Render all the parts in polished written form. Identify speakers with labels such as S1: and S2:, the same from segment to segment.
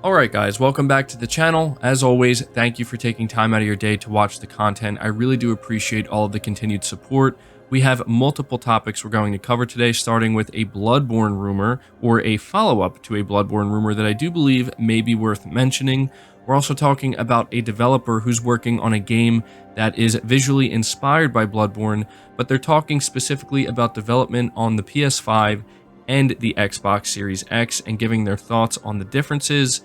S1: Alright guys, welcome back to the channel. As always, thank you for taking time out of your day to watch the content. I really do appreciate all of the continued support. We have multiple topics we're going to cover today, starting with a Bloodborne rumor, or a follow-up to a Bloodborne rumor that I do believe may be worth mentioning. We're also talking about a developer who's working on a game that is visually inspired by Bloodborne, but they're talking specifically about development on the PS5 and the Xbox Series X and giving their thoughts on the differences.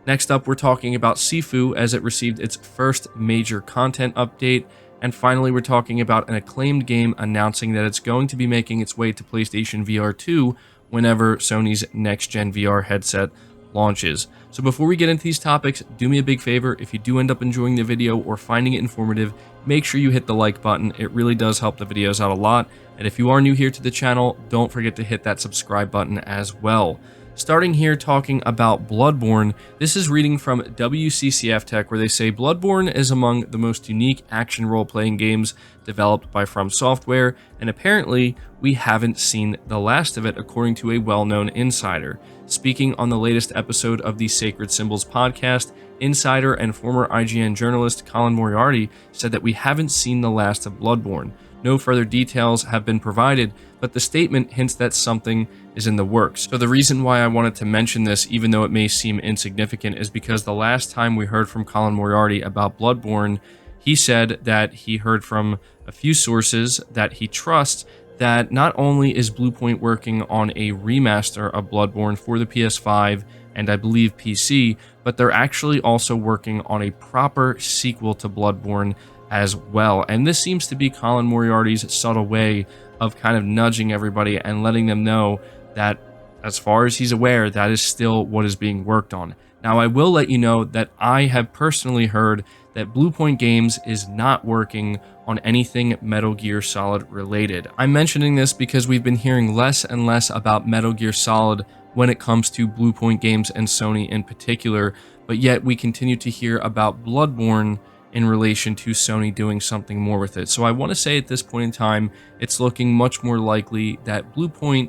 S1: Next up, we're talking about SIFU as it received its first major content update. And finally, we're talking about an acclaimed game announcing that it's going to be making its way to PlayStation VR2 whenever Sony's next-gen VR headset launches. So before we get into these topics, do me a big favor. If you do end up enjoying the video or finding it informative, make sure you hit the like button. It really does help the videos out a lot. And if you are new here to the channel, don't forget to hit that subscribe button as well. Starting here talking about Bloodborne, this is reading from WCCF Tech, where they say Bloodborne is among the most unique action role-playing games developed by From Software, and apparently we haven't seen the last of it, according to a well-known insider. Speaking on the latest episode of the Sacred Symbols podcast, insider and former IGN journalist Colin Moriarty said that we haven't seen the last of Bloodborne. No further details have been provided, but the statement hints that something is in the works. So the reason why I wanted to mention this, even though it may seem insignificant, is because the last time we heard from Colin Moriarty about Bloodborne, he said that he heard from a few sources that he trusts that not only is Bluepoint working on a remaster of Bloodborne for the PS5 and I believe PC, but they're actually also working on a proper sequel to Bloodborne as well. And this seems to be Colin Moriarty's subtle way of kind of nudging everybody and letting them know that, as far as he's aware, that is still what is being worked on. Now, I will let you know that I have personally heard that Bluepoint Games is not working on anything Metal Gear Solid related. I'm mentioning this because we've been hearing less and less about Metal Gear Solid when it comes to Bluepoint Games and Sony in particular, but yet we continue to hear about Bloodborne in relation to Sony doing something more with it. So I want to say at this point in time, it's looking much more likely that Bluepoint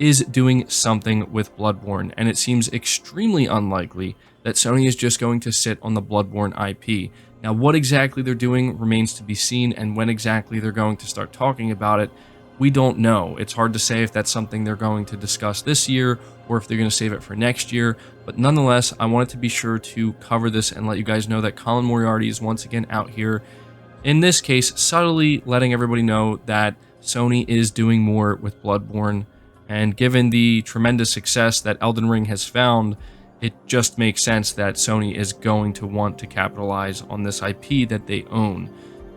S1: is doing something with Bloodborne, and it seems extremely unlikely that Sony is just going to sit on the Bloodborne IP. Now, what exactly they're doing remains to be seen, and when exactly they're going to start talking about it, we don't know. It's hard to say if that's something they're going to discuss this year or if they're going to save it for next year. But nonetheless, I wanted to be sure to cover this and let you guys know that Colin Moriarty is once again out here, in this case, subtly letting everybody know that Sony is doing more with Bloodborne. And given the tremendous success that Elden Ring has found, it just makes sense that Sony is going to want to capitalize on this IP that they own.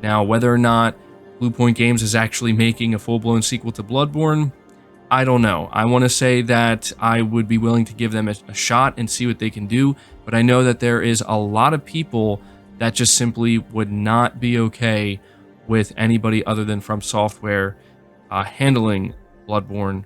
S1: Now, whether or not Bluepoint Games is actually making a full-blown sequel to Bloodborne, I don't know. I want to say that I would be willing to give them a shot and see what they can do, but I know that there is a lot of people that just simply would not be okay with anybody other than From Software handling Bloodborne.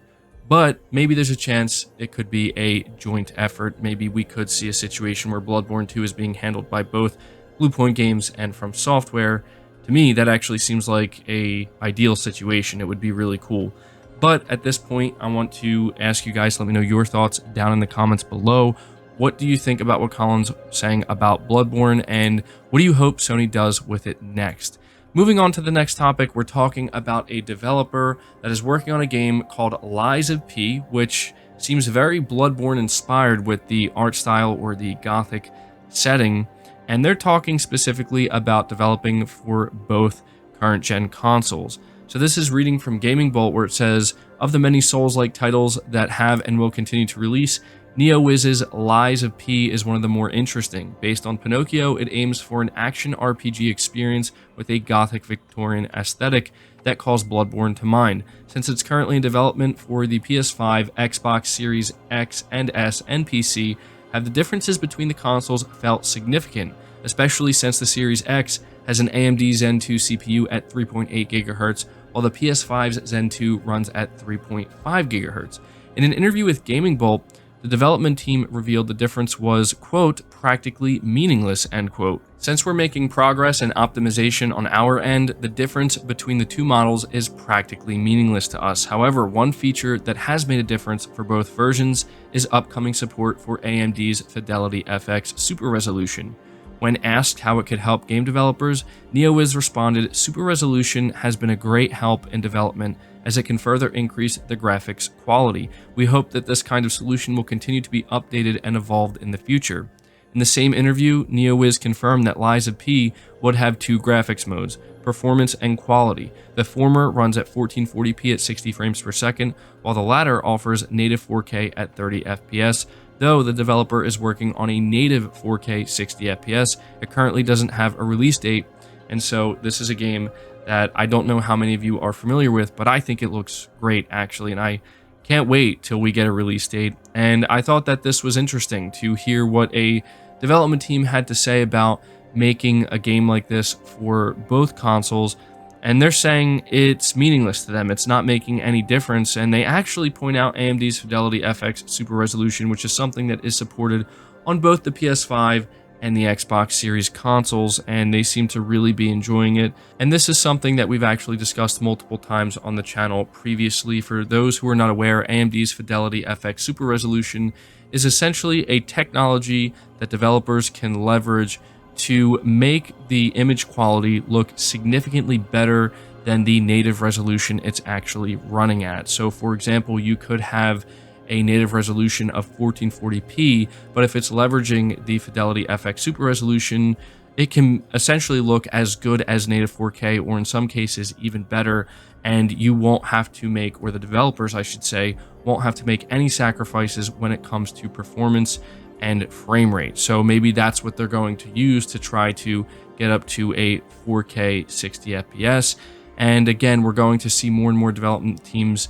S1: But maybe there's a chance it could be a joint effort. Maybe we could see a situation where Bloodborne 2 is being handled by both Bluepoint Games and From Software. To me, that actually seems like a ideal situation. It would be really cool. But at this point, I want to ask you guys, let me know your thoughts down in the comments below. What do you think about what Colin's saying about Bloodborne, and what do you hope Sony does with it next? Moving on to the next topic, we're talking about a developer that is working on a game called Lies of P, which seems very Bloodborne inspired with the art style or the gothic setting. And they're talking specifically about developing for both current gen consoles. So this is reading from Gaming Bolt, where it says, of the many Souls-like titles that have and will continue to release, NeoWiz's Lies of P is one of the more interesting. Based on Pinocchio, it aims for an action RPG experience with a gothic Victorian aesthetic that calls Bloodborne to mind. Since it's currently in development for the PS5, Xbox Series X and S, and PC, have the differences between the consoles felt significant, especially since the Series X has an AMD Zen 2 CPU at 3.8 GHz, while the PS5's Zen 2 runs at 3.5 GHz. In an interview with Gaming Bolt, The development team revealed the difference was, quote, practically meaningless, end quote. Since we're making progress and optimization on our end, the difference between the two models is practically meaningless to us. However, one feature that has made a difference for both versions is upcoming support for AMD's Fidelity FX Super Resolution. When asked how it could help game developers, NeoWiz responded, Super Resolution has been a great help in development as it can further increase the graphics quality. We hope that this kind of solution will continue to be updated and evolved in the future. In the same interview, NeoWiz confirmed that Lies of P would have two graphics modes, performance and quality. The former runs at 1440p at 60 frames per second, while the latter offers native 4K at 30 FPS, though the developer is working on a native 4K 60 FPS. It currently doesn't have a release date, and so this is a game that I don't know how many of you are familiar with, but I think it looks great actually, and I can't wait till we get a release date. And I thought that this was interesting to hear what a development team had to say about making a game like this for both consoles, and they're saying it's meaningless to them. It's not making any difference, and they actually point out AMD's Fidelity FX Super Resolution, which is something that is supported on both the PS5 and the Xbox Series consoles, and they seem to really be enjoying it. And this is something that we've actually discussed multiple times on the channel previously. For those who are not aware, AMD's Fidelity FX Super Resolution is essentially a technology that developers can leverage to make the image quality look significantly better than the native resolution it's actually running at. So for example, you could have a native resolution of 1440p, but if it's leveraging the Fidelity FX Super Resolution, it can essentially look as good as native 4K, or in some cases even better, and you won't have to make, or the developers I should say, won't have to make any sacrifices when it comes to performance and frame rate. So maybe that's what they're going to use to try to get up to a 4K 60 FPS. And again, we're going to see more and more development teams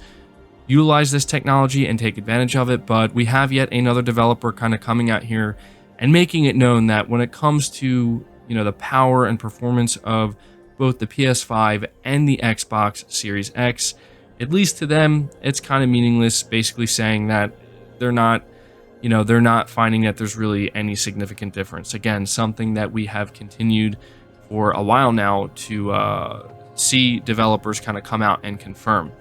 S1: utilize this technology and take advantage of it, but we have yet another developer kind of coming out here and making it known that when it comes to, you know, the power and performance of both the PS5 and the Xbox Series X, at least to them, it's kind of meaningless, basically saying that they're not finding that there's really any significant difference. Again, something that we have continued for a while now to see developers kind of come out and confirm.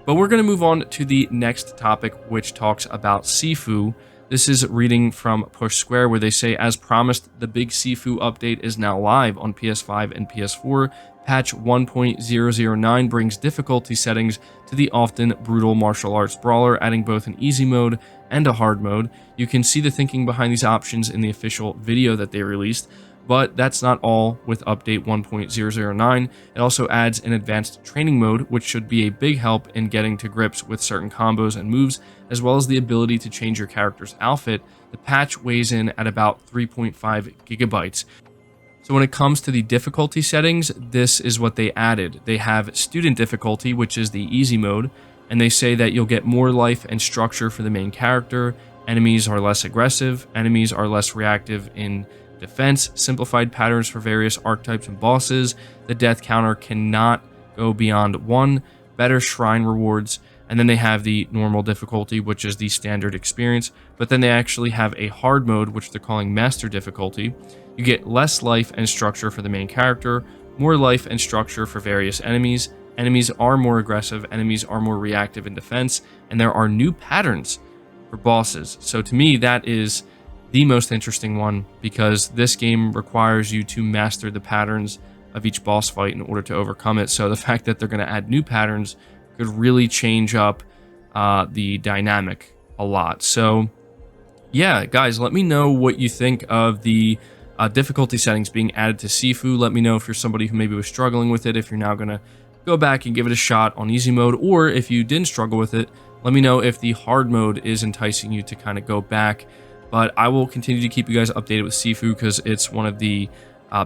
S1: But we're going to move on to the next topic, which talks about SIFU. This is reading from Push Square, where they say, as promised, the big SIFU update is now live on PS5 and PS4. Patch 1.009 brings difficulty settings to the often brutal martial arts brawler, adding both an easy mode and a hard mode. You can see the thinking behind these options in the official video that they released. But that's not all with update 1.009. It also adds an advanced training mode, which should be a big help in getting to grips with certain combos and moves, as well as the ability to change your character's outfit. The patch weighs in at about 3.5 gigabytes. So when it comes to the difficulty settings, this is what they added. They have student difficulty, which is the easy mode, and they say that you'll get more life and structure for the main character. Enemies are less aggressive. Enemies are less reactive in defense, simplified patterns for various archetypes and bosses. The death counter cannot go beyond 1, better shrine rewards, and then they have the normal difficulty, which is the standard experience, but then they actually have a hard mode, which they're calling master difficulty. You get less life and structure for the main character, more life and structure for various enemies. Enemies are more aggressive, enemies are more reactive in defense, and there are new patterns for bosses. So to me, that is the most interesting one, because this game requires you to master the patterns of each boss fight in order to overcome it. So the fact that they're going to add new patterns could really change up the dynamic a lot. So yeah, guys, let me know what you think of the difficulty settings being added to SIFU. Let me know if you're somebody who maybe was struggling with it, if you're now going to go back and give it a shot on easy mode, or if you didn't struggle with it, let me know if the hard mode is enticing you to kind of go back. But I will continue to keep you guys updated with SIFU because it's one of the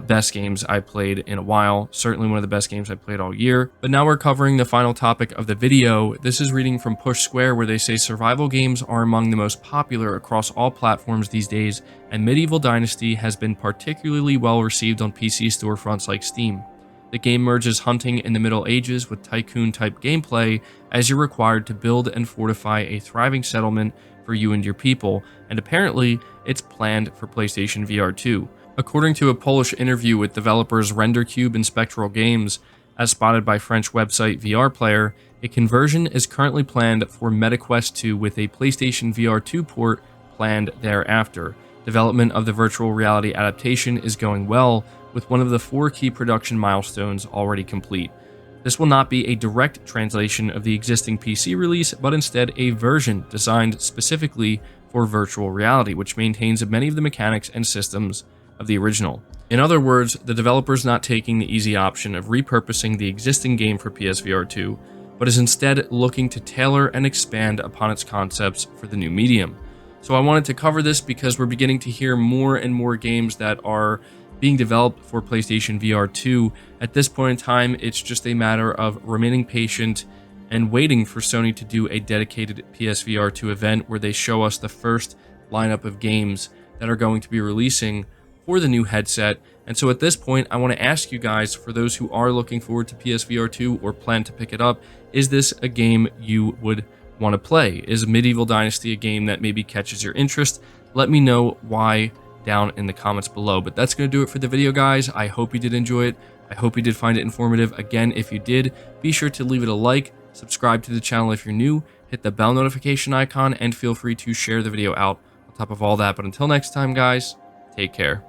S1: best games I played in a while. Certainly one of the best games I played all year. But now we're covering the final topic of the video. This is reading from Push Square, where they say survival games are among the most popular across all platforms these days, and Medieval Dynasty has been particularly well received on PC storefronts like Steam. The game merges hunting in the Middle Ages with tycoon-type gameplay, as you're required to build and fortify a thriving settlement for you and your people, and apparently it's planned for PlayStation VR2. According to a Polish interview with developers RenderCube and Spectral Games, as spotted by French website VR Player, a conversion is currently planned for MetaQuest 2 with a PlayStation VR2 port planned thereafter. Development of the virtual reality adaptation is going well, with one of the 4 key production milestones already complete. This will not be a direct translation of the existing PC release, but instead a version designed specifically for virtual reality, which maintains many of the mechanics and systems of the original. In other words, the developer's not taking the easy option of repurposing the existing game for PSVR2, but is instead looking to tailor and expand upon its concepts for the new medium. So I wanted to cover this because we're beginning to hear more and more games that are being developed for PlayStation VR2. At this point in time, it's just a matter of remaining patient and waiting for Sony to do a dedicated PSVR2 event where they show us the first lineup of games that are going to be releasing for the new headset. And so at this point, I want to ask you guys, for those who are looking forward to PSVR2 or plan to pick it up, is this a game you would want to play? Is Medieval Dynasty a game that maybe catches your interest? Let me know why down in the comments below. But that's going to do it for the video, guys. I hope you did enjoy it. I hope you did find it informative. Again, if you did, be sure to leave it a like, subscribe to the channel if you're new, hit the bell notification icon, and feel free to share the video out on top of all that. But until next time, guys, take care.